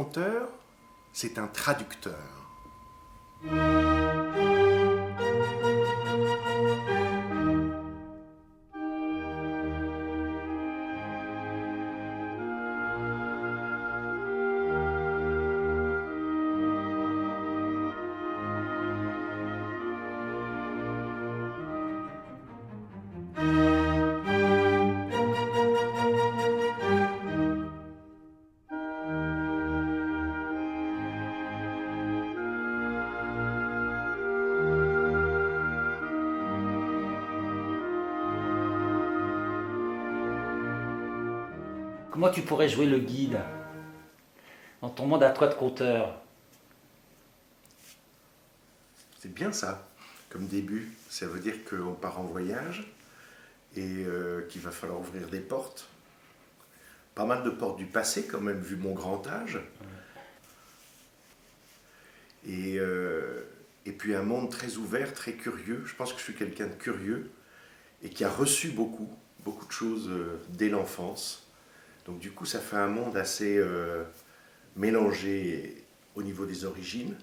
conteur, c'est un traducteur. Comment tu pourrais jouer le guide dans ton monde à toi de conteur? C'est bien ça, comme début. Ça veut dire qu'on part en voyage et qu'il va falloir ouvrir des portes. Pas mal de portes du passé quand même, vu mon grand âge. Et puis un monde très ouvert, très curieux. Je pense que je suis quelqu'un de curieux et qui a reçu beaucoup de choses dès l'enfance. Donc du coup, ça fait un monde assez mélangé au niveau des origines,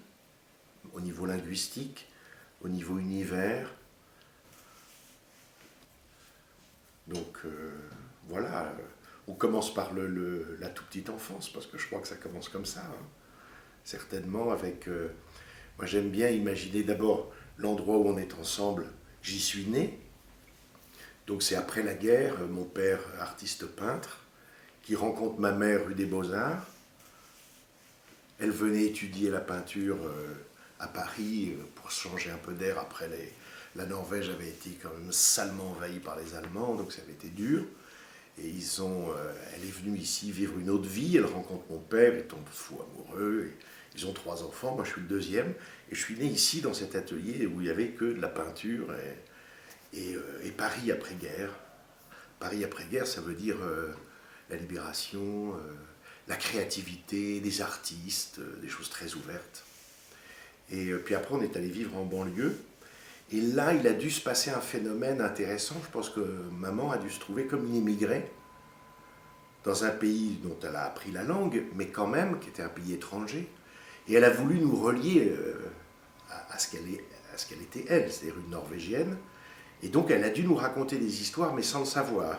au niveau linguistique, au niveau univers. Donc voilà, on commence par la toute petite enfance, parce que je crois que ça commence comme ça. Hein. Certainement avec... moi j'aime bien imaginer d'abord l'endroit où on est ensemble. J'y suis né. Donc c'est après la guerre, mon père, artiste peintre, qui rencontre ma mère rue des Beaux-Arts. Elle venait étudier la peinture à Paris pour changer un peu d'air. Après, la Norvège avait été quand même salement envahie par les Allemands, donc ça avait été dur. Et elle est venue ici vivre une autre vie. Elle rencontre mon père, ils tombent fous amoureux. Et ils ont 3 enfants, moi je suis le deuxième. Et je suis né ici dans cet atelier où il n'y avait que de la peinture et Paris après-guerre. Paris après-guerre, ça veut dire la libération, la créativité, des artistes, des choses très ouvertes. Et puis après, on est allé vivre en banlieue. Et là, il a dû se passer un phénomène intéressant. Je pense que maman a dû se trouver comme une immigrée dans un pays dont elle a appris la langue, mais quand même, qui était un pays étranger. Et elle a voulu nous relier à ce qu'elle était elle, c'est-à-dire une Norvégienne. Et donc, elle a dû nous raconter des histoires, mais sans le savoir.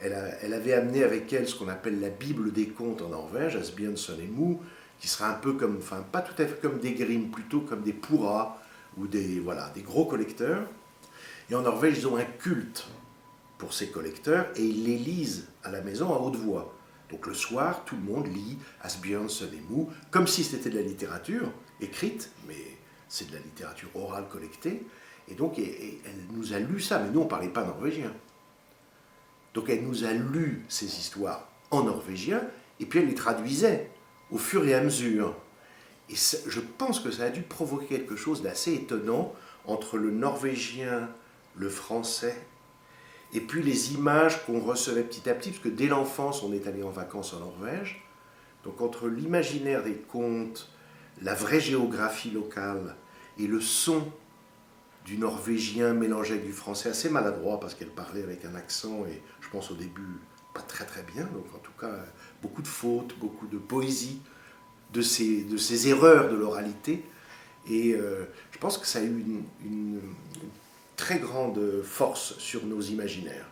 Elle avait amené avec elle ce qu'on appelle la Bible des contes en Norvège, Asbjørnsen et Moe, qui sera un peu comme, enfin pas tout à fait comme des Grimm, plutôt comme des Pourra, ou des gros collecteurs. Et en Norvège, ils ont un culte pour ces collecteurs, et ils les lisent à la maison à haute voix. Donc le soir, tout le monde lit Asbjørnsen et Moe, comme si c'était de la littérature écrite, mais c'est de la littérature orale collectée. Et donc, elle nous a lu ça, mais nous, on ne parlait pas norvégien. Donc elle nous a lu ces histoires en norvégien, et puis elle les traduisait au fur et à mesure. Et je pense que ça a dû provoquer quelque chose d'assez étonnant entre le norvégien, le français, et puis les images qu'on recevait petit à petit, parce que dès l'enfance, on est allé en vacances en Norvège. Donc entre l'imaginaire des contes, la vraie géographie locale, et le son du norvégien mélangé avec du français assez maladroit parce qu'elle parlait avec un accent et je pense au début pas très très bien, donc en tout cas beaucoup de fautes, beaucoup de poésie, de ces erreurs de l'oralité et je pense que ça a eu une très grande force sur nos imaginaires.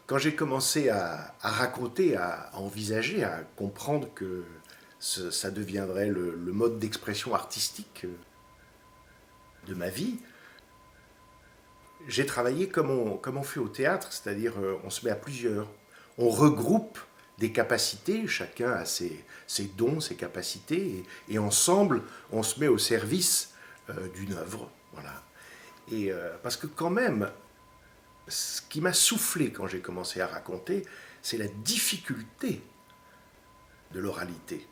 Quand j'ai commencé à raconter, à envisager, à comprendre que ça deviendrait le mode d'expression artistique de ma vie, j'ai travaillé comme on fait au théâtre, c'est-à-dire on se met à plusieurs. On regroupe des capacités, chacun a ses dons, ses capacités, et ensemble, on se met au service d'une œuvre. Voilà. Et parce que quand même, ce qui m'a soufflé quand j'ai commencé à raconter, c'est la difficulté de l'oralité,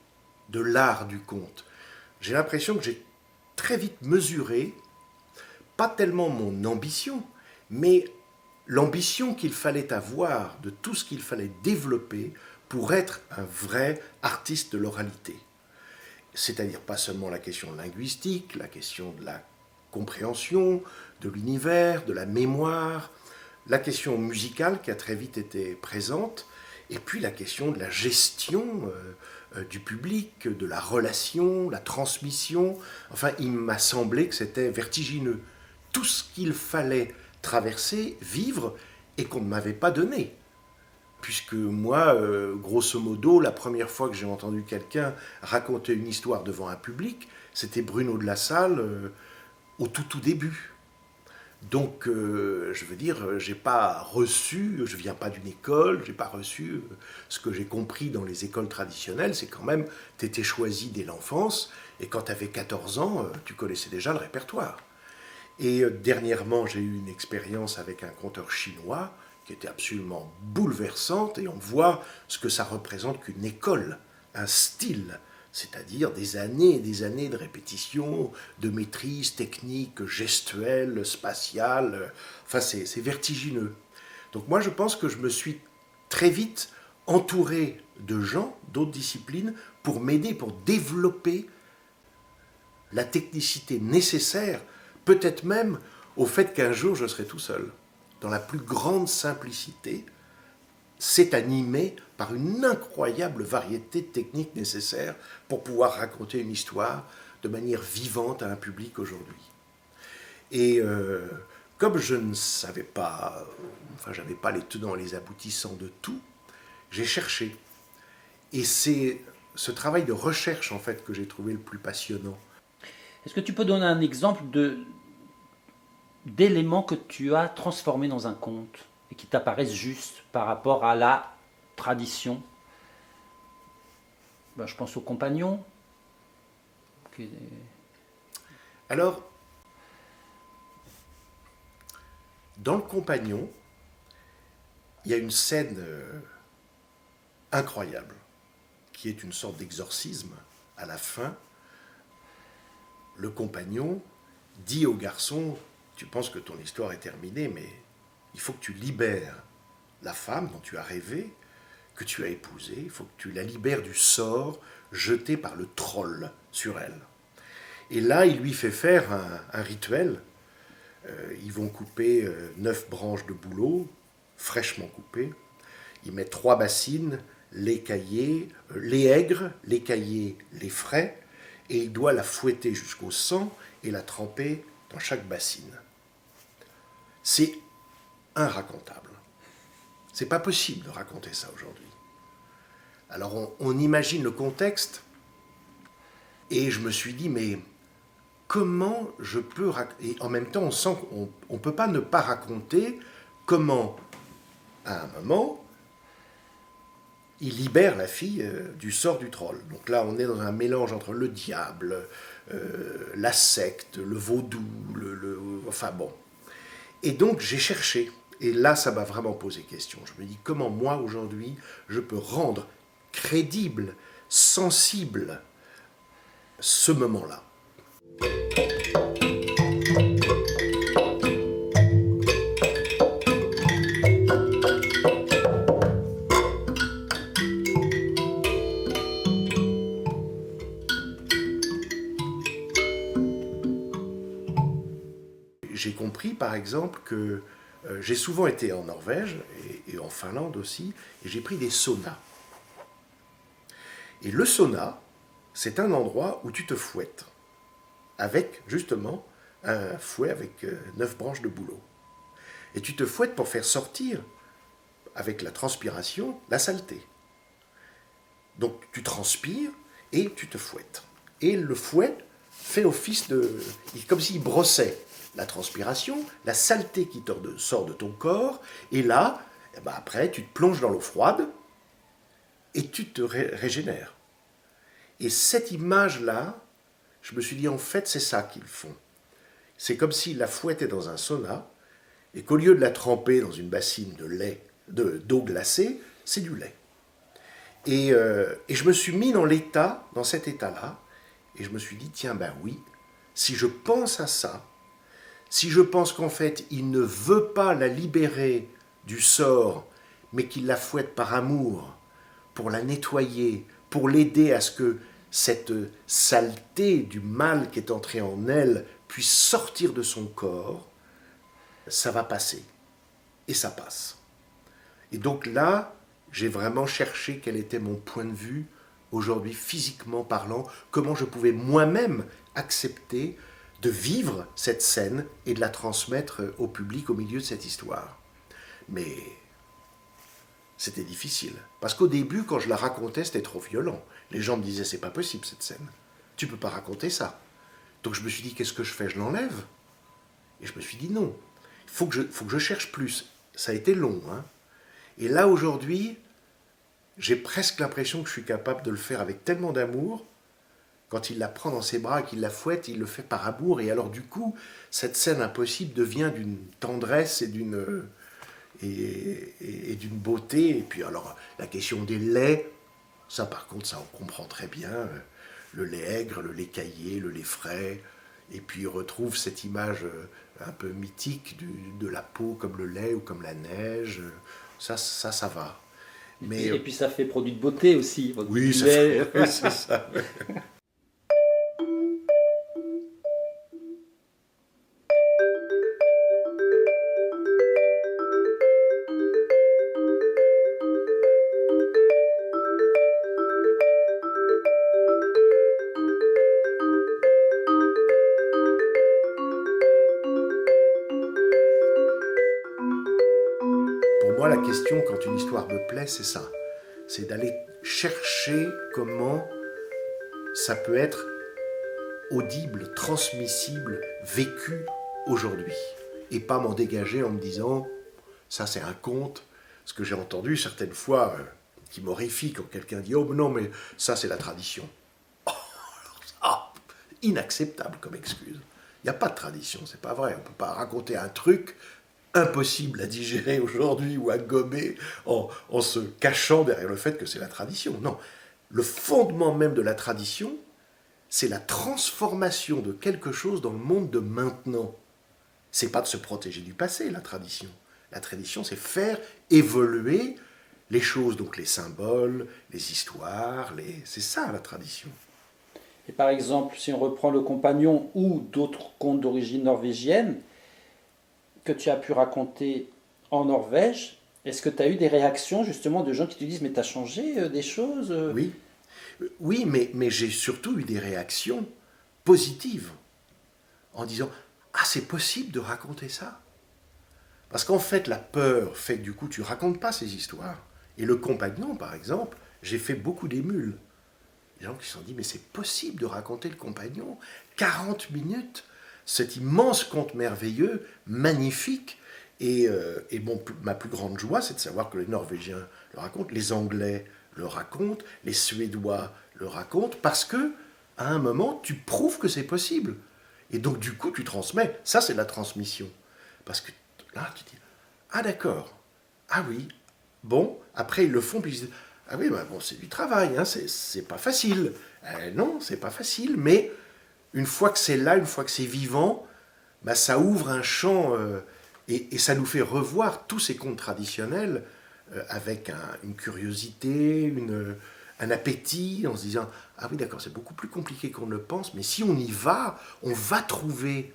de l'art du conte. J'ai l'impression que j'ai très vite mesuré, pas tellement mon ambition, mais l'ambition qu'il fallait avoir de tout ce qu'il fallait développer pour être un vrai artiste de l'oralité. c'est-à-dire pas seulement la question linguistique, la question de la compréhension, de l'univers, de la mémoire, la question musicale qui a très vite été présente, et puis la question de la gestion du public, de la relation, la transmission. Enfin, il m'a semblé que c'était vertigineux. Tout ce qu'il fallait traverser, vivre, et qu'on ne m'avait pas donné. Puisque moi, grosso modo, la première fois que j'ai entendu quelqu'un raconter une histoire devant un public, c'était Bruno de la Salle au tout début. Donc, je veux dire, j'ai pas reçu, je viens pas d'une école, j'ai pas reçu ce que j'ai compris dans les écoles traditionnelles, c'est quand même, tu étais choisi dès l'enfance, et quand tu avais 14 ans, tu connaissais déjà le répertoire. Et dernièrement, j'ai eu une expérience avec un conteur chinois qui était absolument bouleversante, et on voit ce que ça représente qu'une école, un style, c'est-à-dire des années et des années de répétition, de maîtrise technique, gestuelle, spatiale. Enfin, c'est vertigineux. Donc moi, je pense que je me suis très vite entouré de gens d'autres disciplines pour m'aider, pour développer la technicité nécessaire, peut-être même au fait qu'un jour je serai tout seul. Dans la plus grande simplicité, c'est animé par une incroyable variété de techniques nécessaires pour pouvoir raconter une histoire de manière vivante à un public aujourd'hui. Et comme je ne savais pas, enfin j'avais pas les tenants et les aboutissants de tout, j'ai cherché. Et c'est ce travail de recherche en fait que j'ai trouvé le plus passionnant. Est-ce que tu peux donner un exemple d'éléments que tu as transformés dans un conte et qui t'apparaissent justes par rapport à la tradition? Je pense aux compagnons. Alors, dans le Compagnon, il y a une scène incroyable, qui est une sorte d'exorcisme. À la fin, le Compagnon dit au garçon, tu penses que ton histoire est terminée, mais il faut que tu libères la femme dont tu as rêvé, que tu as épousée, il faut que tu la libères du sort jeté par le troll sur elle. Et là, il lui fait faire un rituel. Ils vont couper 9 branches de bouleau, fraîchement coupées. Ils mettent 3 bassines, les cahiers, les aigres, les cahiers, les frais, et il doit la fouetter jusqu'au sang et la tremper dans chaque bassine. C'est inracontable. C'est pas possible de raconter ça aujourd'hui. Alors on imagine le contexte, et je me suis dit, mais comment je peux raconter... Et en même temps, on sent qu'on ne peut pas ne pas raconter comment, à un moment, il libère la fille du sort du troll. Donc là, on est dans un mélange entre le diable, la secte, le vaudou, enfin bon. Et donc, j'ai cherché. Et là, ça m'a vraiment posé question. Je me dis, comment moi, aujourd'hui, je peux rendre crédible, sensible, ce moment-là. J'ai compris, par exemple, que j'ai souvent été en Norvège et en Finlande aussi, et j'ai pris des saunas. Et le sauna, c'est un endroit où tu te fouettes, avec justement un fouet avec 9 branches de bouleau. Et tu te fouettes pour faire sortir, avec la transpiration, la saleté. Donc tu transpires et tu te fouettes. Et le fouet fait office de... comme s'il brossait la transpiration, la saleté qui sort de ton corps, et là, après, tu te plonges dans l'eau froide et tu te régénères. Et cette image-là, je me suis dit, en fait, c'est ça qu'ils font. C'est comme s'ils la fouettaient dans un sauna, et qu'au lieu de la tremper dans une bassine d'eau glacée, c'est du lait. Et je me suis mis dans cet état-là, et je me suis dit, tiens, ben oui, si je pense à ça, si je pense qu'en fait, il ne veut pas la libérer du sort, mais qu'il la fouette par amour, pour la nettoyer, pour l'aider à ce que cette saleté du mal qui est entré en elle puisse sortir de son corps, ça va passer. Et ça passe. Et donc là, j'ai vraiment cherché quel était mon point de vue aujourd'hui, physiquement parlant, comment je pouvais moi-même accepter de vivre cette scène et de la transmettre au public au milieu de cette histoire. Mais c'était difficile. Parce qu'au début, quand je la racontais, c'était trop violent. Les gens me disaient, c'est pas possible cette scène. Tu peux pas raconter ça. Donc je me suis dit, qu'est-ce que je fais? Je l'enlève. Et je me suis dit, non. Il faut que je cherche plus. Ça a été long, hein. Et là, aujourd'hui, j'ai presque l'impression que je suis capable de le faire avec tellement d'amour. Quand il la prend dans ses bras et qu'il la fouette, il le fait par amour. Et alors, du coup, cette scène impossible devient d'une tendresse et d'une beauté. Et puis, alors, la question des laits, ça, par contre, ça, on comprend très bien. Le lait aigre, le lait caillé, le lait frais. Et puis, il retrouve cette image un peu mythique de la peau comme le lait ou comme la neige. Ça va. Mais, et puis ça fait produit de beauté aussi. Oui, ça fait, oui, c'est ça. Pour moi, la question, quand une histoire me plaît, c'est ça. C'est d'aller chercher comment ça peut être audible, transmissible, vécu aujourd'hui. Et pas m'en dégager en me disant, ça c'est un conte. Ce que j'ai entendu certaines fois, qui m'horrifie quand quelqu'un dit, oh non, mais ça c'est la tradition. Oh, alors ça, inacceptable comme excuse. Il n'y a pas de tradition, c'est pas vrai. On ne peut pas raconter un truc impossible à digérer aujourd'hui ou à gommer en se cachant derrière le fait que c'est la tradition. Non, le fondement même de la tradition, c'est la transformation de quelque chose dans le monde de maintenant. C'est pas de se protéger du passé, la tradition. La tradition, c'est faire évoluer les choses, donc les symboles, les histoires, c'est ça la tradition. Et par exemple, si on reprend Le Compagnon ou d'autres contes d'origine norvégienne que tu as pu raconter en Norvège, est-ce que tu as eu des réactions justement de gens qui te disent mais tu as changé des choses? Oui, oui, mais j'ai surtout eu des réactions positives en disant « Ah, c'est possible de raconter ça ?» Parce qu'en fait, la peur fait que du coup, tu racontes pas ces histoires. Et Le Compagnon, par exemple, j'ai fait beaucoup d'émules. Les gens qui se sont dit « Mais c'est possible de raconter Le Compagnon 40 minutes, cet immense conte merveilleux, magnifique. » Et ma plus grande joie, c'est de savoir que les Norvégiens le racontent, les Anglais le racontent, les Suédois le racontent, parce que à un moment, tu prouves que c'est possible. Et donc, du coup, tu transmets. Ça, c'est la transmission. Parce que là, tu dis, ah d'accord, ah oui, bon, après ils le font, puis ils disent, ah oui, bah, bon, c'est du travail, hein, c'est pas facile. Non, c'est pas facile, mais une fois que c'est là, une fois que c'est vivant, bah, ça ouvre un champ et ça nous fait revoir tous ces contes traditionnels avec une curiosité, un appétit, en se disant « Ah oui, d'accord, c'est beaucoup plus compliqué qu'on ne le pense, mais si on y va, on va trouver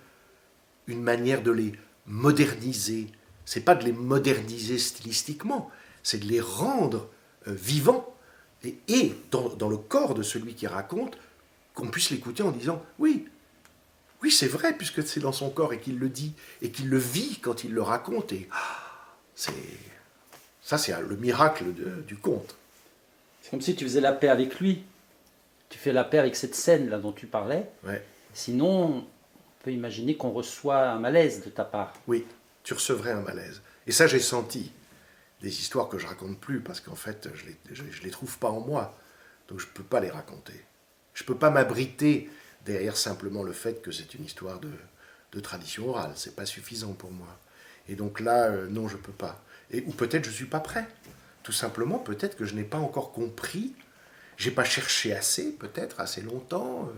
une manière de les moderniser. » C'est pas de les moderniser stylistiquement, c'est de les rendre vivants et dans le corps de celui qui raconte, qu'on puisse l'écouter en disant « Oui, oui, c'est vrai, puisque c'est dans son corps et qu'il le dit, et qu'il le vit quand il le raconte. » Et ça, c'est le miracle du conte. C'est comme si tu faisais la paix avec lui. Tu fais la paix avec cette scène-là dont tu parlais. Ouais. Sinon, on peut imaginer qu'on reçoit un malaise de ta part. Oui, tu recevrais un malaise. Et ça, j'ai senti. Des histoires que je raconte plus, parce qu'en fait, je les trouve pas en moi. Donc je peux pas les raconter. Je peux pas m'abriter derrière simplement le fait que c'est une histoire de tradition orale. C'est pas suffisant pour moi. Et donc là, non, je peux pas. Ou peut-être je suis pas prêt. Tout simplement, peut-être que je n'ai pas encore compris. J'ai pas cherché assez, peut-être, assez longtemps.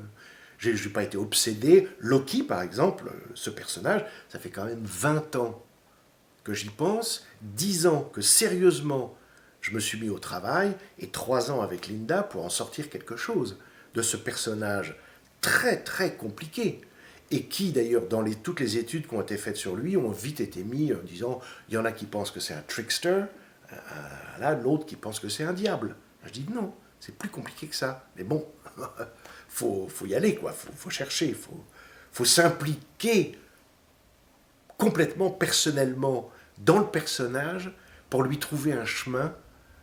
Je n'ai pas été obsédé. Loki, par exemple, ce personnage, ça fait quand même 20 ans que j'y pense, 10 ans que sérieusement je me suis mis au travail, et 3 ans avec Linda pour en sortir quelque chose. de ce personnage très très compliqué, et qui d'ailleurs dans toutes les études qui ont été faites sur lui ont vite été mis en disant, il y en a qui pensent que c'est un trickster, là l'autre qui pense que c'est un diable. Je dis non, c'est plus compliqué que ça, mais bon, faut y aller quoi, faut chercher, faut s'impliquer complètement personnellement dans le personnage pour lui trouver un chemin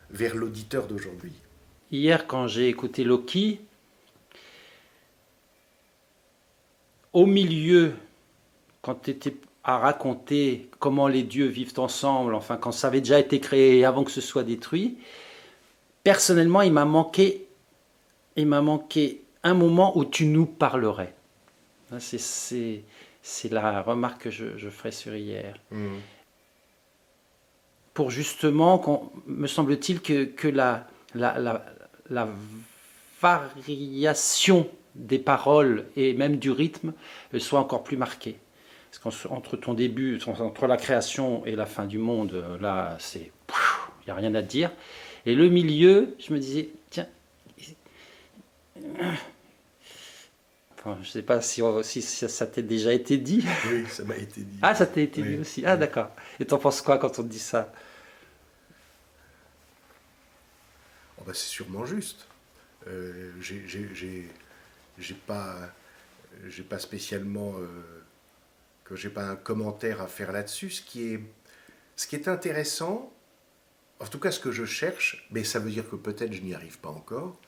vers l'auditeur d'aujourd'hui. Hier, quand j'ai écouté Loki, au milieu, quand tu étais à raconter comment les dieux vivent ensemble, enfin quand ça avait déjà été créé avant que ce soit détruit, personnellement, il m'a manqué un moment où tu nous parlerais. C'est la remarque que je ferai sur hier. Pour justement, me semble-t-il, que la variation des paroles et même du rythme soit encore plus marquée. Parce qu'entre ton début, entre la création et la fin du monde, là, il n'y a rien à dire. Et le milieu, je me disais, tiens, enfin, je ne sais pas si ça t'est déjà été dit. Oui, ça m'a été dit. Ah, ça t'a été dit aussi. Ah, d'accord. Et t'en penses quoi quand on te dit ça? Oh ben, c'est sûrement juste. J'ai pas spécialement que j'ai pas un commentaire à faire là-dessus. Ce qui est intéressant, en tout cas ce que je cherche, mais ça veut dire que peut-être je n'y arrive pas encore,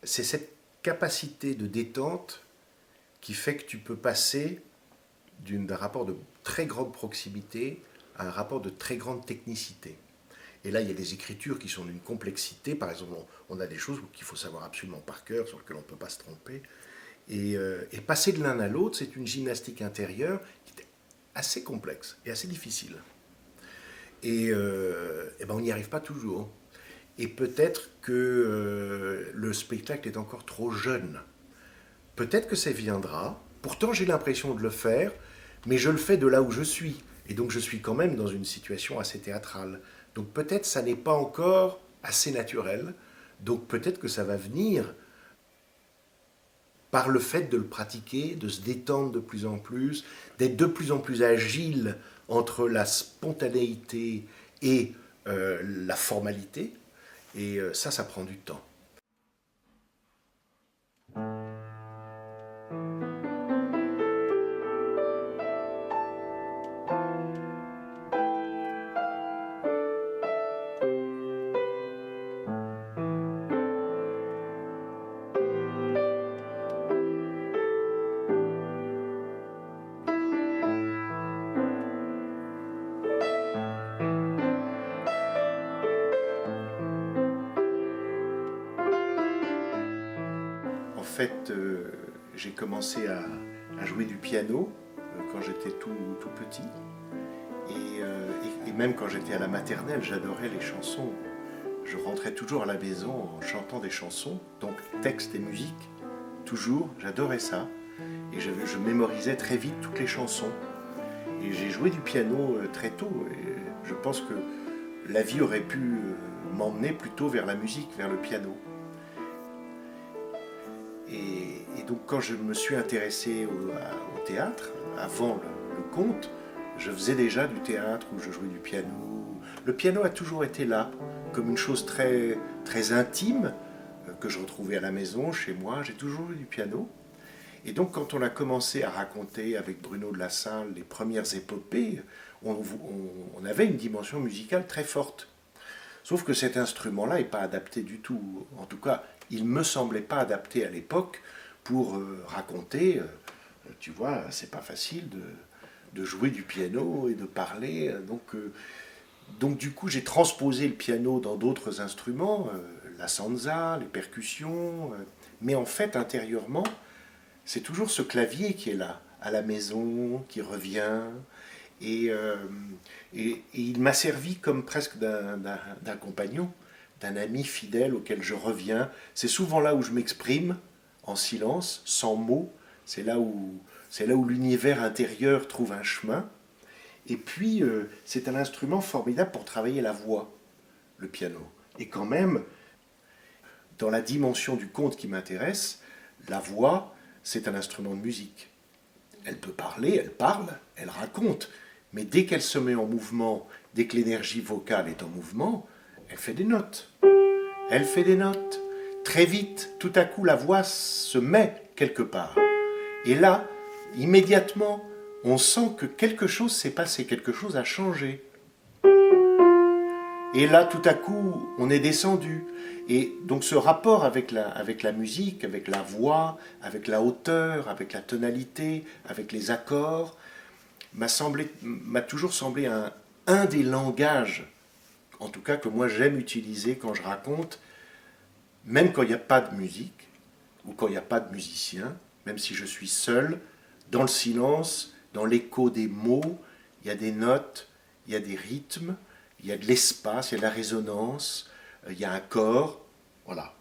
c'est cette capacité de détente qui fait que tu peux passer d'un rapport de très grande proximité à un rapport de très grande technicité. Et là, il y a des écritures qui sont d'une complexité. Par exemple, on a des choses qu'il faut savoir absolument par cœur, sur lesquelles on ne peut pas se tromper. Et passer de l'un à l'autre, c'est une gymnastique intérieure qui est assez complexe et assez difficile. Et ben on n'y arrive pas toujours. Et peut-être que le spectacle est encore trop jeune. Peut-être que ça viendra. Pourtant, j'ai l'impression de le faire, mais je le fais de là où je suis. Et donc, je suis quand même dans une situation assez théâtrale. Donc, peut-être ça n'est pas encore assez naturel. Donc, peut-être que ça va venir par le fait de le pratiquer, de se détendre de plus en plus, d'être de plus en plus agile entre la spontanéité et la formalité. Et ça prend du temps. En fait, j'ai commencé à jouer du piano quand j'étais tout petit. Et même quand j'étais à la maternelle, j'adorais les chansons. Je rentrais toujours à la maison en chantant des chansons, donc texte et musique, toujours, j'adorais ça. Et je mémorisais très vite toutes les chansons. Et j'ai joué du piano très tôt. Et je pense que la vie aurait pu m'emmener plutôt vers la musique, vers le piano. Et donc quand je me suis intéressé au théâtre, avant le conte, je faisais déjà du théâtre où je jouais du piano. Le piano a toujours été là, comme une chose très, très intime que je retrouvais à la maison, chez moi. J'ai toujours eu du piano. Et donc quand on a commencé à raconter avec Bruno de la Salle les premières épopées, on avait une dimension musicale très forte. Sauf que cet instrument-là n'est pas adapté du tout. En tout cas, il ne me semblait pas adapté à l'époque pour raconter. Tu vois, c'est pas facile de jouer du piano et de parler. Donc du coup, j'ai transposé le piano dans d'autres instruments, la sansa, les percussions. Mais en fait, intérieurement, c'est toujours ce clavier qui est là, à la maison, qui revient. Et il m'a servi comme presque d'un compagnon, d'un ami fidèle auquel je reviens. C'est souvent là où je m'exprime, en silence, sans mots. C'est là où l'univers intérieur trouve un chemin. Et puis, c'est un instrument formidable pour travailler la voix, le piano. Et quand même, dans la dimension du conte qui m'intéresse, la voix, c'est un instrument de musique. Elle peut parler, elle parle, elle raconte, mais dès qu'elle se met en mouvement, dès que l'énergie vocale est en mouvement, elle fait des notes. Elle fait des notes. Très vite, tout à coup, la voix se met quelque part. Et là, immédiatement, on sent que quelque chose s'est passé, quelque chose a changé. Et là, tout à coup, on est descendu. Et donc ce rapport avec la musique, avec la voix, avec la hauteur, avec la tonalité, avec les accords, m'a toujours semblé un des langages, en tout cas que moi j'aime utiliser quand je raconte, même quand il n'y a pas de musique, ou quand il n'y a pas de musicien, même si je suis seul, dans le silence, dans l'écho des mots, il y a des notes, il y a des rythmes, il y a de l'espace, il y a de la résonance, il y a un corps, voilà.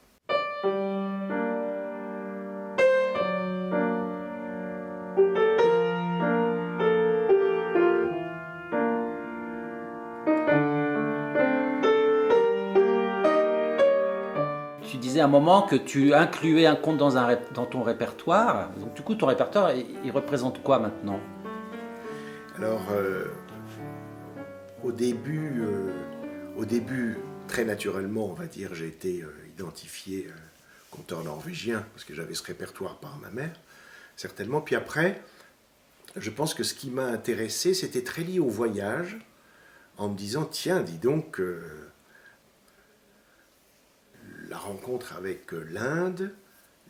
Tu disais à un moment que tu incluais un conte dans ton répertoire. Donc du coup, ton répertoire, il représente quoi maintenant? Alors, au début, très naturellement, on va dire, j'ai été identifié conteur norvégien, parce que j'avais ce répertoire par ma mère, certainement. Puis après, je pense que ce qui m'a intéressé, c'était très lié au voyage, en me disant, tiens, dis donc, la rencontre avec l'Inde,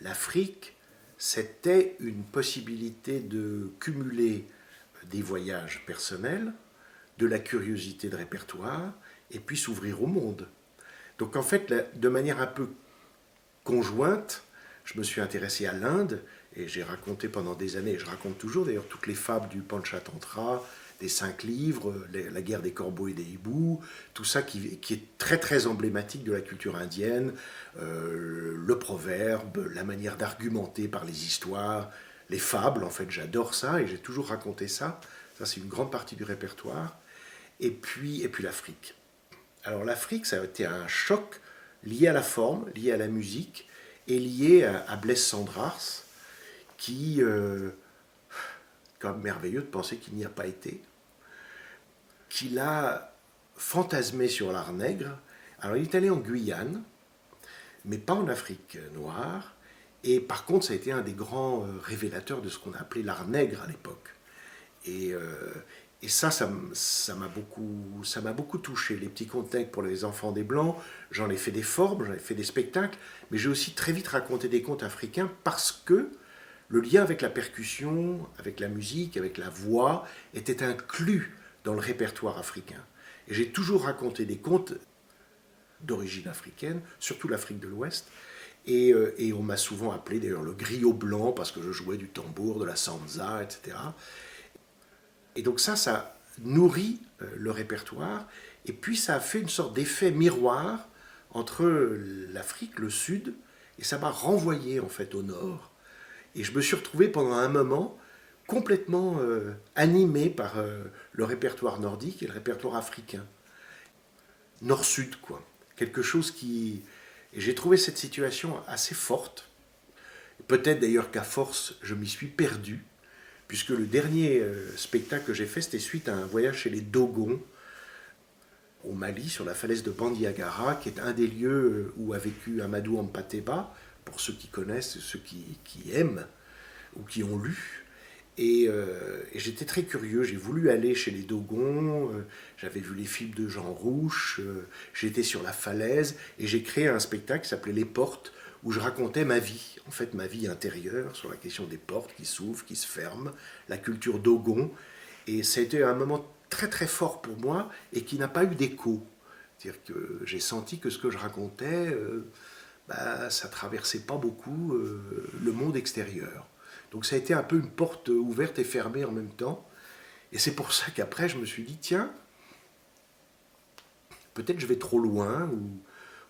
l'Afrique, c'était une possibilité de cumuler des voyages personnels, de la curiosité de répertoire, et puis s'ouvrir au monde. Donc en fait, de manière un peu conjointe, je me suis intéressé à l'Inde, et j'ai raconté pendant des années, et je raconte toujours d'ailleurs toutes les fables du Panchatantra, des 5 livres, la guerre des corbeaux et des hiboux, tout ça qui est très très emblématique de la culture indienne, le proverbe, la manière d'argumenter par les histoires, les fables, en fait j'adore ça, et j'ai toujours raconté ça, ça c'est une grande partie du répertoire, et puis l'Afrique. Alors l'Afrique, ça a été un choc lié à la forme, lié à la musique, et lié à Blaise Cendrars, qui, quand même merveilleux de penser qu'il n'y a pas été, qu'il a fantasmé sur l'art nègre. Alors il est allé en Guyane, mais pas en Afrique noire, et par contre ça a été un des grands révélateurs de ce qu'on appelait l'art nègre à l'époque. Et ça m'a beaucoup touché. Les petits contes nègres pour les enfants des Blancs, j'en ai fait des formes, j'en ai fait des spectacles, mais j'ai aussi très vite raconté des contes africains parce que le lien avec la percussion, avec la musique, avec la voix était inclus dans le répertoire africain. Et j'ai toujours raconté des contes d'origine africaine, surtout l'Afrique de l'Ouest, et on m'a souvent appelé d'ailleurs le griot blanc parce que je jouais du tambour, de la sanza, etc. Et donc ça nourrit le répertoire, et puis ça a fait une sorte d'effet miroir entre l'Afrique, le Sud, et ça m'a renvoyé en fait au Nord. Et je me suis retrouvé pendant un moment complètement animé par le répertoire nordique et le répertoire africain. Nord-Sud, quoi. Quelque chose qui... Et j'ai trouvé cette situation assez forte. Peut-être d'ailleurs qu'à force, je m'y suis perdu, puisque le dernier spectacle que j'ai fait, c'était suite à un voyage chez les Dogons, au Mali, sur la falaise de Bandiagara, qui est un des lieux où a vécu Amadou Hampâté-Bâ, pour ceux qui connaissent, ceux qui aiment, ou qui ont lu. Et j'étais très curieux, j'ai voulu aller chez les Dogons, j'avais vu les films de Jean Rouch, j'étais sur la falaise, et j'ai créé un spectacle qui s'appelait Les Portes, où je racontais ma vie, en fait ma vie intérieure, sur la question des portes qui s'ouvrent, qui se ferment, la culture Dogon. Et ça a été un moment très très fort pour moi, et qui n'a pas eu d'écho. C'est-à-dire que j'ai senti que ce que je racontais, ça traversait pas beaucoup le monde extérieur. Donc ça a été un peu une porte ouverte et fermée en même temps. Et c'est pour ça qu'après, je me suis dit, tiens, peut-être je vais trop loin,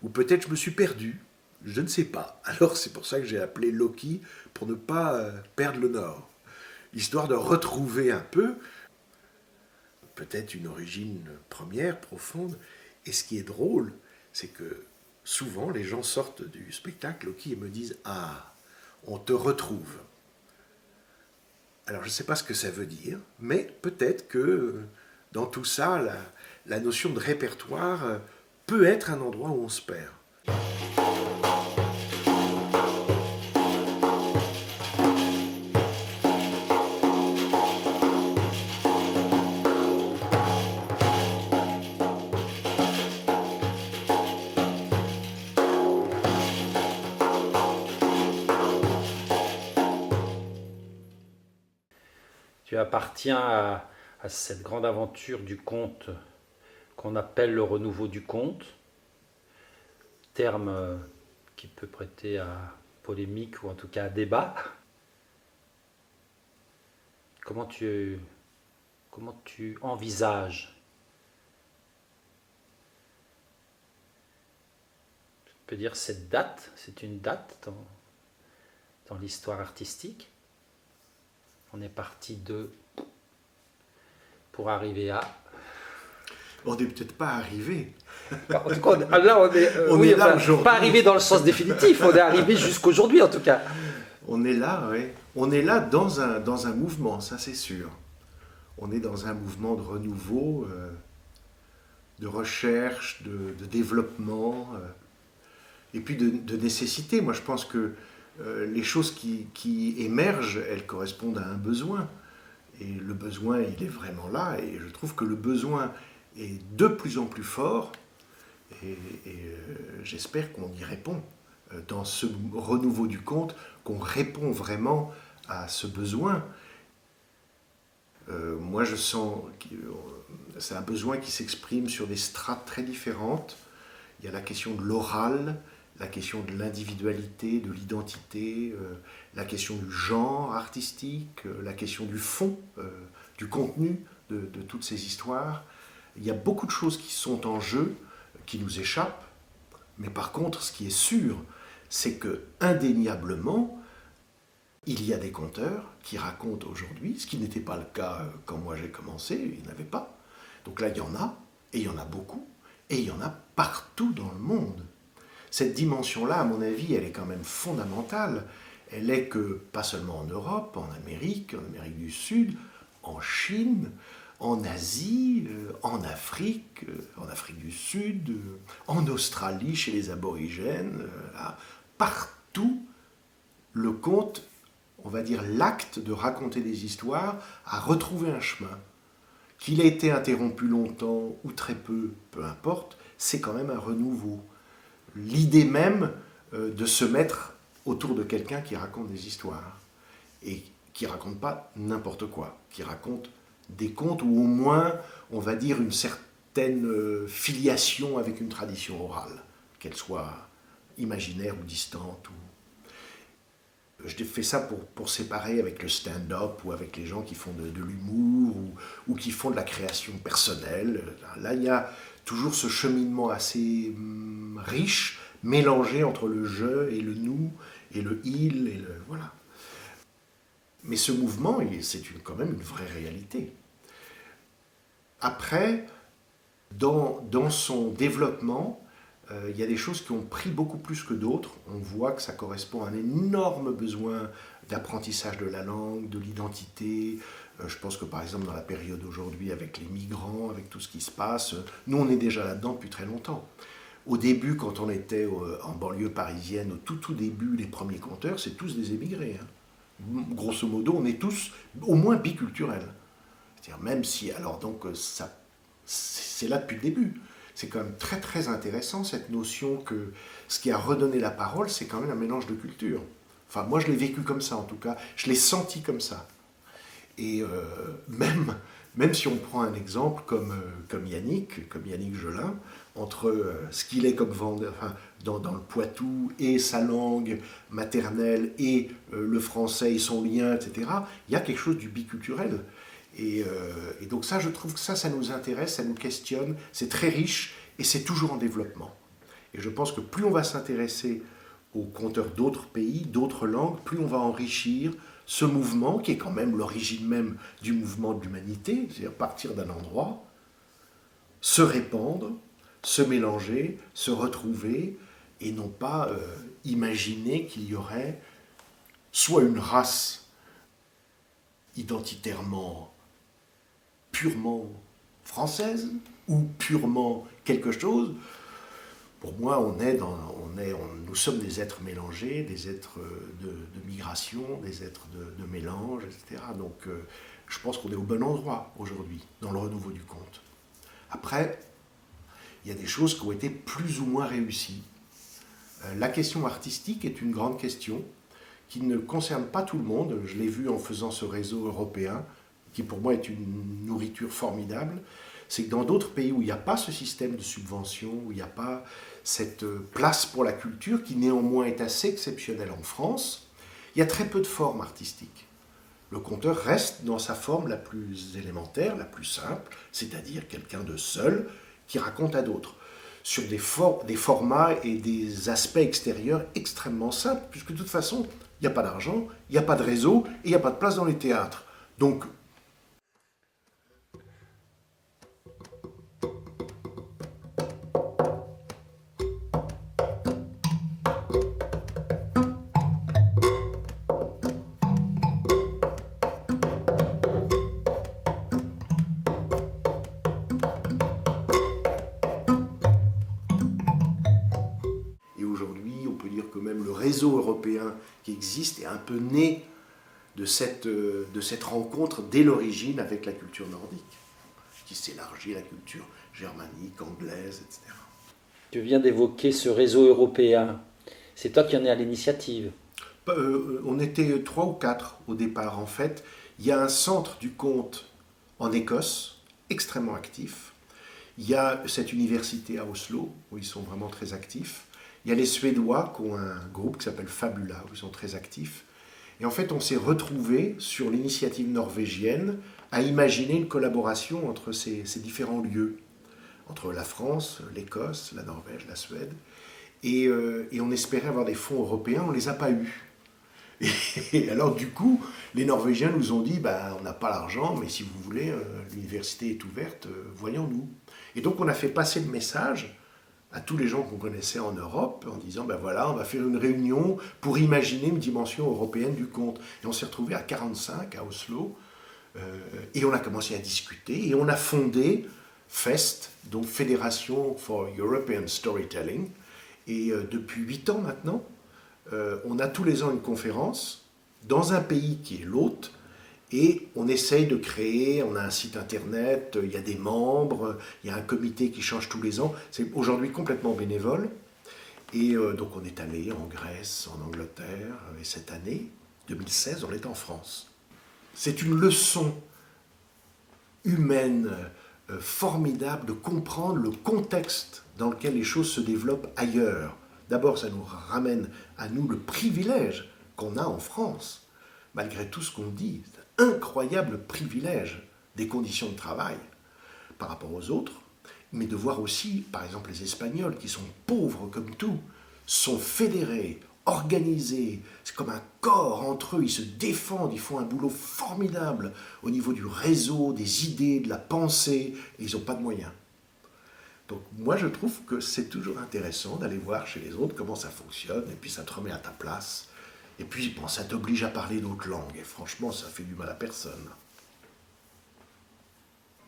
ou peut-être je me suis perdu. Je ne sais pas. Alors c'est pour ça que j'ai appelé Loki, pour ne pas perdre le nord. Histoire de retrouver un peu, peut-être une origine première, profonde. Et ce qui est drôle, c'est que souvent les gens sortent du spectacle et me disent « Ah, on te retrouve ». Alors je ne sais pas ce que ça veut dire, mais peut-être que dans tout ça, la notion de répertoire peut être un endroit où on se perd. Tu appartiens à cette grande aventure du conte qu'on appelle le renouveau du conte, terme qui peut prêter à polémique ou en tout cas à débat. Comment tu envisages, je peux dire cette date, c'est une date dans l'histoire artistique. On est parti de pour arriver à. On n'est peut-être pas arrivé. En tout cas, là, on est là aujourd'hui. Pas arrivé dans le sens définitif, on est arrivé jusqu'aujourd'hui en tout cas. On est là, oui. On est là dans un mouvement, ça c'est sûr. On est dans un mouvement de renouveau, de recherche, de développement, et puis de nécessité. Moi je pense que les choses qui émergent, elles correspondent à un besoin. Et le besoin, il est vraiment là. Et je trouve que le besoin est de plus en plus fort. Et j'espère qu'on y répond. Dans ce renouveau du conte, qu'on répond vraiment à ce besoin. Moi, je sens que c'est un besoin qui s'exprime sur des strates très différentes. Il y a la question de l'oral, la question de l'individualité, de l'identité, la question du genre artistique, la question du fond, du contenu de toutes ces histoires. Il y a beaucoup de choses qui sont en jeu, qui nous échappent, mais par contre, ce qui est sûr, c'est que indéniablement, il y a des conteurs qui racontent aujourd'hui, ce qui n'était pas le cas quand moi j'ai commencé, il n'y en avait pas. Donc là, il y en a, et il y en a beaucoup, et il y en a partout dans le monde. Cette dimension-là, à mon avis, elle est quand même fondamentale. Elle est que, pas seulement en Europe, en Amérique du Sud, en Chine, en Asie, en Afrique du Sud, en Australie, chez les aborigènes, partout, le conte, on va dire l'acte de raconter des histoires, a retrouvé un chemin. Qu'il ait été interrompu longtemps ou très peu, peu importe, c'est quand même un renouveau. L'idée même de se mettre autour de quelqu'un qui raconte des histoires et qui raconte pas n'importe quoi, qui raconte des contes ou au moins, on va dire, une certaine filiation avec une tradition orale, qu'elle soit imaginaire ou distante. Je fais ça pour séparer avec le stand-up ou avec les gens qui font de l'humour ou qui font de la création personnelle. Là, il y a toujours ce cheminement assez riche, mélangé entre le je et le nous, et le il, et le... Voilà. Mais ce mouvement, c'est quand même une vraie réalité. Après, dans son développement, il y a des choses qui ont pris beaucoup plus que d'autres. On voit que ça correspond à un énorme besoin d'apprentissage de la langue, de l'identité. Je pense que par exemple dans la période d'aujourd'hui avec les migrants, avec tout ce qui se passe, nous on est déjà là-dedans depuis très longtemps. Au début, quand on était en banlieue parisienne, au tout début, les premiers conteurs, c'est tous des émigrés. Grosso modo, on est tous au moins biculturels. C'est-à-dire même si, alors donc, ça, c'est là depuis le début. C'est quand même très très intéressant cette notion que ce qui a redonné la parole, c'est quand même un mélange de cultures. Enfin, moi je l'ai vécu comme ça en tout cas, je l'ai senti comme ça. Et même si on prend un exemple comme Yannick Gelin, entre ce qu'il est comme vendeur, enfin, dans le Poitou et sa langue maternelle et le français et son lien, etc., il y a quelque chose du biculturel. Et donc ça, je trouve que ça nous intéresse, ça nous questionne, c'est très riche et c'est toujours en développement. Et je pense que plus on va s'intéresser aux conteurs d'autres pays, d'autres langues, plus on va enrichir ce mouvement qui est quand même l'origine même du mouvement de l'humanité, c'est-à-dire partir d'un endroit, se répandre, se mélanger, se retrouver, et non pas imaginer qu'il y aurait soit une race identitairement, purement française, ou purement quelque chose. Pour moi, nous sommes des êtres mélangés, des êtres de migration, des êtres de mélange, etc. Donc je pense qu'on est au bon endroit aujourd'hui, dans le renouveau du conte. Après, il y a des choses qui ont été plus ou moins réussies. La question artistique est une grande question qui ne concerne pas tout le monde. Je l'ai vu en faisant ce réseau européen, qui pour moi est une nourriture formidable. C'est que dans d'autres pays où il n'y a pas ce système de subvention, où il n'y a pas cette place pour la culture, qui néanmoins est assez exceptionnelle en France, il y a très peu de formes artistiques. Le conteur reste dans sa forme la plus élémentaire, la plus simple, c'est-à-dire quelqu'un de seul qui raconte à d'autres, sur des formats et des aspects extérieurs extrêmement simples, puisque de toute façon, il n'y a pas d'argent, il n'y a pas de réseau et il n'y a pas de place dans les théâtres. Donc, et aujourd'hui, on peut dire que même le réseau européen qui existe est un peu né de cette rencontre dès l'origine avec la culture nordique, qui s'élargit à la culture germanique, anglaise, etc. Tu viens d'évoquer ce réseau européen. C'est toi qui en es à l'initiative. On était 3 ou 4 au départ, en fait. Il y a un centre du conte en Écosse, extrêmement actif. Il y a cette université à Oslo, où ils sont vraiment très actifs. Il y a les Suédois qui ont un groupe qui s'appelle Fabula, où ils sont très actifs. Et en fait, on s'est retrouvés sur l'initiative norvégienne à imaginer une collaboration entre ces différents lieux, entre la France, l'Écosse, la Norvège, la Suède. Et on espérait avoir des fonds européens, on ne les a pas eus. Et alors du coup, les Norvégiens nous ont dit, on n'a pas l'argent, mais si vous voulez, l'université est ouverte, voyons-nous. Et donc on a fait passer le message à tous les gens qu'on connaissait en Europe, en disant, voilà, on va faire une réunion pour imaginer une dimension européenne du conte. Et on s'est retrouvés à 45 à Oslo, et on a commencé à discuter, et on a fondé FEST, donc Fédération for European Storytelling, et depuis 8 ans maintenant, on a tous les ans une conférence dans un pays qui est l'hôte, et on essaye de créer, on a un site internet, il y a des membres, il y a un comité qui change tous les ans. C'est aujourd'hui complètement bénévole. Et donc on est allé en Grèce, en Angleterre, et cette année, 2016, on est en France. C'est une leçon humaine formidable de comprendre le contexte dans lequel les choses se développent ailleurs. D'abord, ça nous ramène à nous le privilège qu'on a en France, malgré tout ce qu'on dit. C'est un incroyable privilège des conditions de travail par rapport aux autres, mais de voir aussi, par exemple, les Espagnols, qui sont pauvres comme tout, sont fédérés, organisés, c'est comme un corps entre eux, ils se défendent, ils font un boulot formidable au niveau du réseau, des idées, de la pensée, et ils n'ont pas de moyens. Donc moi je trouve que c'est toujours intéressant d'aller voir chez les autres comment ça fonctionne, et puis ça te remet à ta place, et puis ça t'oblige à parler d'autres langues, et franchement ça fait du mal à personne.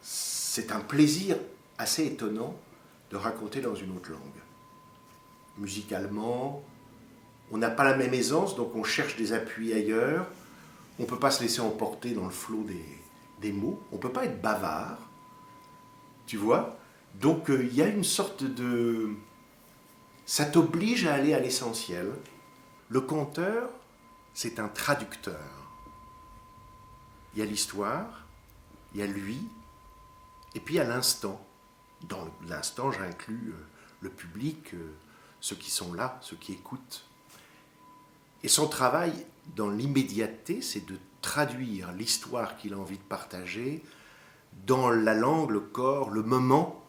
C'est un plaisir assez étonnant de raconter dans une autre langue. Musicalement, on n'a pas la même aisance, donc on cherche des appuis ailleurs, on ne peut pas se laisser emporter dans le flot des mots, on ne peut pas être bavard, tu vois. Donc il y a une sorte de... Ça t'oblige à aller à l'essentiel. Le conteur, c'est un traducteur. Il y a l'histoire, il y a lui, et puis il y a l'instant. Dans l'instant, j'inclus le public, ceux qui sont là, ceux qui écoutent. Et son travail, dans l'immédiateté, c'est de traduire l'histoire qu'il a envie de partager dans la langue, le corps, le moment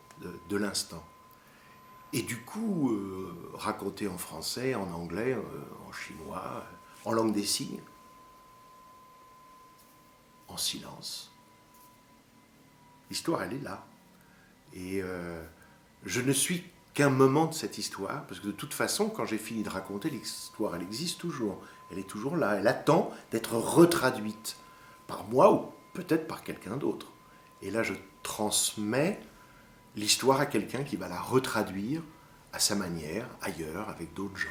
de l'instant. Et du coup, raconter en français, en anglais, en chinois, en langue des signes, en silence. L'histoire, elle est là. Et je ne suis qu'un moment de cette histoire, parce que de toute façon, quand j'ai fini de raconter, l'histoire, elle existe toujours. Elle est toujours là. Elle attend d'être retraduite par moi ou peut-être par quelqu'un d'autre. Et là, je transmets l'histoire à quelqu'un qui va la retraduire à sa manière, ailleurs, avec d'autres gens.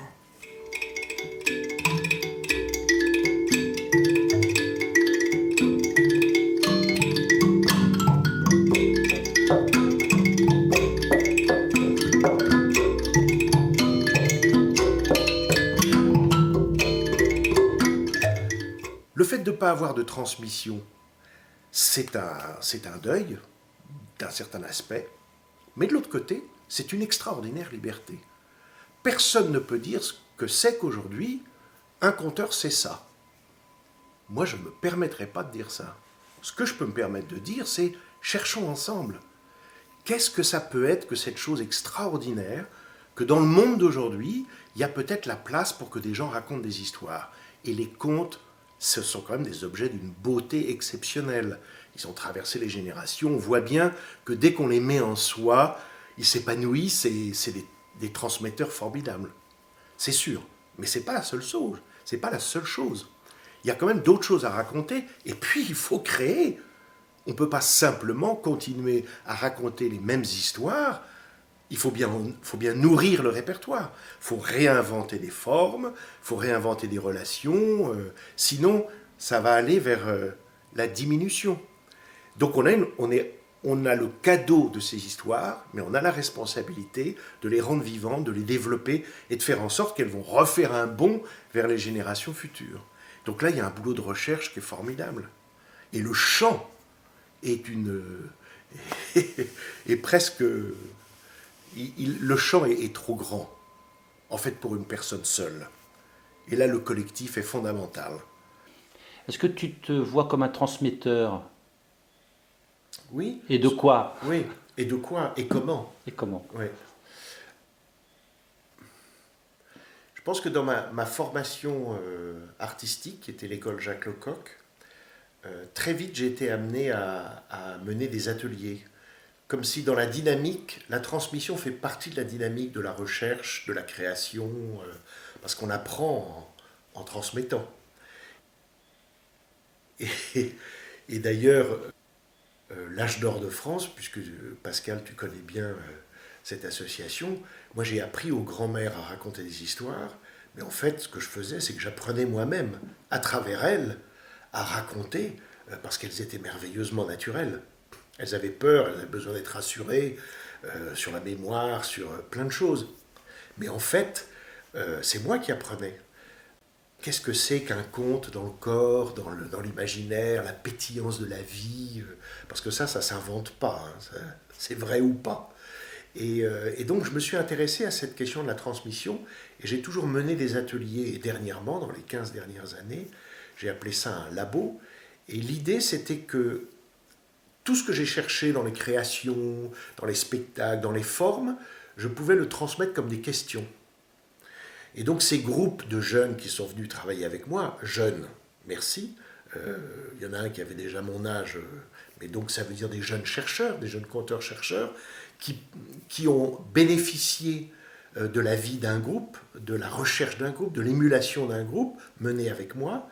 Le fait de ne pas avoir de transmission, c'est un deuil d'un certain aspect, mais de l'autre côté, c'est une extraordinaire liberté. Personne ne peut dire ce que c'est qu'aujourd'hui, un conteur, c'est ça. Moi, je ne me permettrai pas de dire ça. Ce que je peux me permettre de dire, c'est cherchons ensemble. Qu'est-ce que ça peut être que cette chose extraordinaire, que dans le monde d'aujourd'hui, il y a peut-être la place pour que des gens racontent des histoires. Et les contes, ce sont quand même des objets d'une beauté exceptionnelle. Ils ont traversé les générations. On voit bien que dès qu'on les met en soi, ils s'épanouissent et c'est des transmetteurs formidables. C'est sûr. Mais ce n'est pas la seule chose. C'est pas la seule chose. Il y a quand même d'autres choses à raconter. Et puis, il faut créer. On ne peut pas simplement continuer à raconter les mêmes histoires. Il faut bien nourrir le répertoire. Il faut réinventer des formes, il faut réinventer des relations. Sinon, ça va aller vers la diminution. Donc on a le cadeau de ces histoires, mais on a la responsabilité de les rendre vivantes, de les développer et de faire en sorte qu'elles vont refaire un bond vers les générations futures. Donc là, il y a un boulot de recherche qui est formidable. Et le chant est est presque... le chant est trop grand, en fait, pour une personne seule. Et là, le collectif est fondamental. Est-ce que tu te vois comme un transmetteur? Oui. Et de quoi? Oui. Et de quoi? Et comment? Et comment? Oui. Je pense que dans ma formation artistique, qui était l'école Jacques Lecoq, très vite j'ai été amené à mener des ateliers. Comme si dans la dynamique, la transmission fait partie de la dynamique de la recherche, de la création, parce qu'on apprend en transmettant. Et d'ailleurs, l'âge d'or de France, puisque Pascal, tu connais bien cette association, moi j'ai appris aux grands-mères à raconter des histoires, mais en fait ce que je faisais, c'est que j'apprenais moi-même, à travers elles, à raconter, parce qu'elles étaient merveilleusement naturelles. Elles avaient peur, elles avaient besoin d'être rassurées sur la mémoire, sur plein de choses. Mais en fait, c'est moi qui apprenais. Qu'est-ce que c'est qu'un conte dans le corps, dans l'imaginaire, la pétillance de la vie? Parce que ça s'invente pas. Hein, c'est vrai ou pas. Et donc, je me suis intéressé à cette question de la transmission. Et j'ai toujours mené des ateliers. Et dernièrement, dans les 15 dernières années, j'ai appelé ça un labo. Et l'idée, c'était que tout ce que j'ai cherché dans les créations, dans les spectacles, dans les formes, je pouvais le transmettre comme des questions. Et donc ces groupes de jeunes qui sont venus travailler avec moi, jeunes, merci, il y en a un qui avait déjà mon âge, mais donc ça veut dire des jeunes chercheurs, des jeunes conteurs-chercheurs, qui ont bénéficié de la vie d'un groupe, de la recherche d'un groupe, de l'émulation d'un groupe, menée avec moi.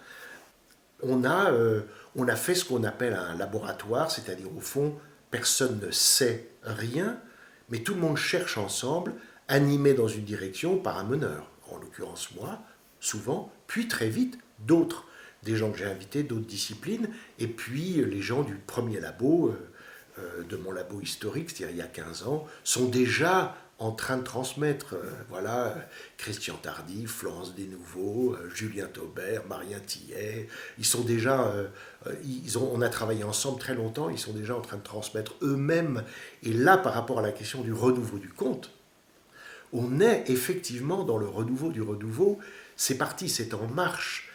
On a fait ce qu'on appelle un laboratoire, c'est-à-dire au fond, personne ne sait rien, mais tout le monde cherche ensemble, animé dans une direction par un meneur. En l'occurrence moi, souvent, puis très vite, d'autres. Des gens que j'ai invités, d'autres disciplines, et puis les gens du premier labo, de mon labo historique, c'est-à-dire il y a 15 ans, sont déjà en train de transmettre. Voilà, Christian Tardif, Florence Desnouveaux, Julien Taubert, Marien Tillet, ils sont déjà, on a travaillé ensemble très longtemps, ils sont déjà en train de transmettre eux-mêmes. Et là, par rapport à la question du renouveau du conte, on est effectivement dans le renouveau du renouveau, c'est parti, c'est en marche.